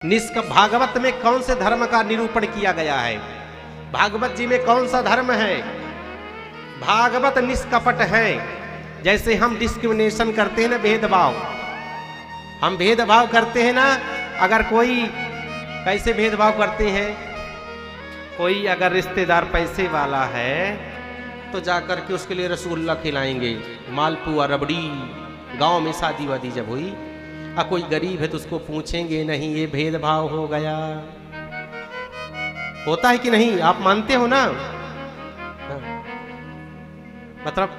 भागवत में कौन से धर्म का निरूपण किया गया है? भागवत जी में कौन सा धर्म है? भागवत निष्कपट है। जैसे हम डिस्क्रिमिनेशन करते हैं ना, भेदभाव, हम भेदभाव करते हैं ना। अगर कोई कैसे भेदभाव करते हैं, कोई अगर रिश्तेदार पैसे वाला है तो जाकर के उसके लिए रसगुल्ला खिलाएंगे, मालपुआ, रबड़ी। गांव में शादी वादी जब हुई, कोई गरीब है तो उसको पूछेंगे नहीं। ये भेदभाव हो गया। होता है कि नहीं? आप मानते हो ना? मतलब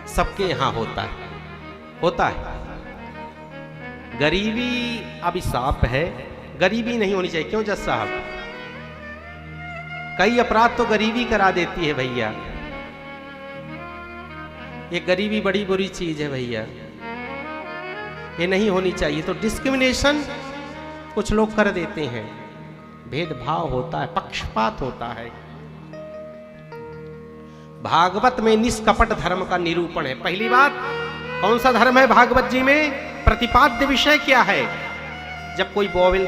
सबके यहां होता है। गरीबी अभिशाप है, गरीबी नहीं होनी चाहिए। क्यों जज साहब? कई अपराध तो गरीबी करा देती है भैया। ये गरीबी बड़ी बुरी चीज है भैया, ये नहीं होनी चाहिए। तो डिस्क्रिमिनेशन कुछ लोग कर देते हैं, भेदभाव होता है, पक्षपात होता है। भागवत में निष्कपट धर्म का निरूपण है। पहली बात, कौन सा धर्म है भागवत जी में? प्रतिपाद्य विषय क्या है? जब कोई बॉवेल,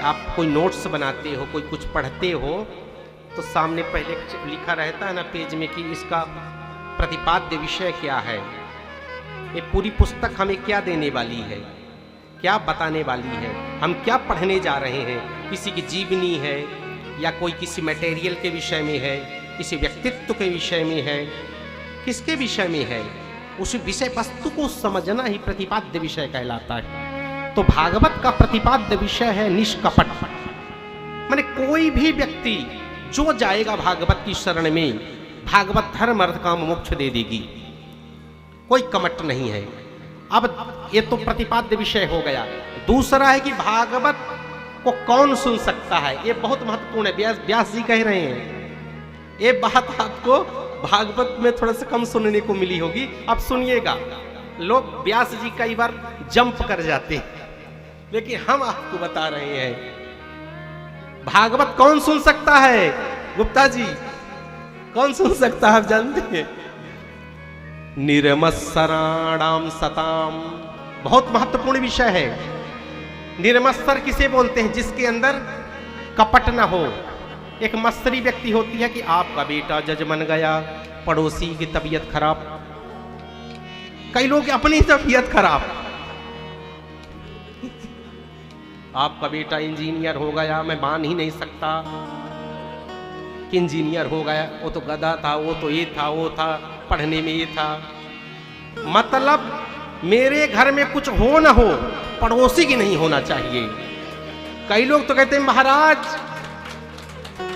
आप कोई नोट्स बनाते हो, कोई कुछ पढ़ते हो, तो सामने पहले लिखा रहता है ना पेज में कि इसका प्रतिपाद्य विषय क्या है। ये पूरी पुस्तक हमें क्या देने वाली है, क्या बताने वाली है, हम क्या पढ़ने जा रहे हैं। किसी की जीवनी है या कोई किसी मटेरियल के विषय में है, किसी व्यक्तित्व के विषय में है, किसके विषय में है, उस विषय वस्तु को समझना ही प्रतिपाद्य विषय कहलाता है। तो भागवत का प्रतिपाद्य विषय है निष्कपट। माने कोई भी व्यक्ति जो जाएगा भागवत की शरण में, भागवत धर्म अर्थ काम मोक्ष दे देगी, कोई कमट नहीं है। अब ये तो प्रतिपाद्य विषय हो गया। दूसरा है कि भागवत को कौन सुन सकता है, ये बहुत महत्वपूर्ण है। व्यास जी कह रहे हैं, ये बात आपको भागवत में थोड़ा सा कम सुनने को मिली होगी। अब सुनिएगा, लोग व्यास जी कई बार जंप कर जाते हैं, लेकिन हम आपको बता रहे हैं भागवत कौन सुन सकता है। गुप्ता जी, कौन सुन सकता है? आप जानते हैं? निर्मत्सराणाम सताम, बहुत महत्वपूर्ण विषय है। निर्मत्सर किसे बोलते हैं? जिसके अंदर कपट ना हो। एक मत्सरी व्यक्ति होती है कि आपका बेटा जज बन गया, पड़ोसी की तबीयत खराब, कई लोग अपनी तबीयत खराब, आपका बेटा इंजीनियर हो गया, मैं मान ही नहीं सकता कि इंजीनियर हो गया, वो तो गधा था, वो तो ये था, वो था, पढ़ने में ये था। मतलब मेरे घर में कुछ हो ना हो, पड़ोसी की नहीं होना चाहिए। कई लोग तो कहते हैं महाराज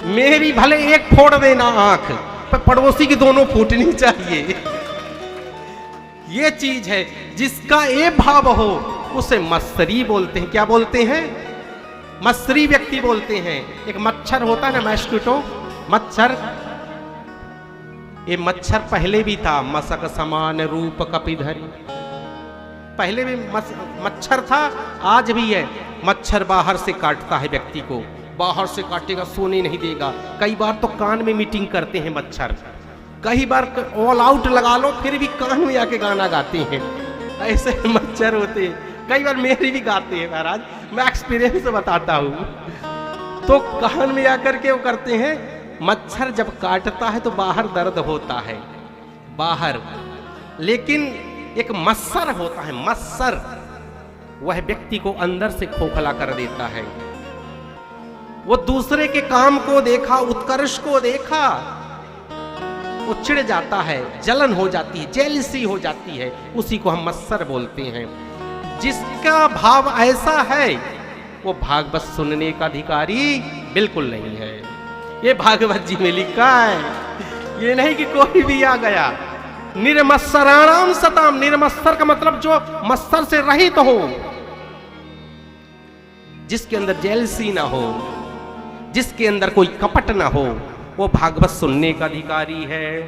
मेरी भले एक फोड़ देना आंख, पर पड़ोसी की दोनों फूटनी चाहिए। ये चीज है। जिसका ये भाव हो उसे मत्सरी बोलते हैं। क्या बोलते हैं? मत्सरी व्यक्ति बोलते हैं। एक मच्छर होता है ना, मस्किटो, मच्छर। ये मच्छर पहले भी था, मसक समान रूप कपिधरी, पहले भी मच्छर था, आज भी है। मच्छर बाहर से काटता है व्यक्ति को, बाहर से काटेगा, सोने नहीं देगा। कई बार तो कान में मीटिंग करते हैं मच्छर, कई बार ऑल आउट लगा लो फिर भी कान में आके गाना गाते हैं। ऐसे मच्छर होते हैं। कई बार मेरे भी गाते हैं महाराज, मैं एक्सपीरियंस से बताता हूँ। तो कान में आकर के वो करते हैं। मच्छर जब काटता है तो बाहर दर्द होता है, बाहर। लेकिन एक मत्सर होता है, मत्सर, वह व्यक्ति को अंदर से खोखला कर देता है। वो दूसरे के काम को देखा, उत्कर्ष को देखा, वो चिढ़ जाता है, जलन हो जाती है, जेलसी हो जाती है। उसी को हम मत्सर बोलते हैं। जिसका भाव ऐसा है वो भागवत सुनने का अधिकारी बिल्कुल नहीं है। ये भागवत जी में लिखा है। ये नहीं कि कोई भी आ गया। निर्मत्सराणाम सताम, निर्मत्सर का मतलब जो मत्सर से रहित हो, जिसके अंदर जेलसी ना हो, जिसके अंदर कोई कपट ना हो, वो भागवत सुनने का अधिकारी है।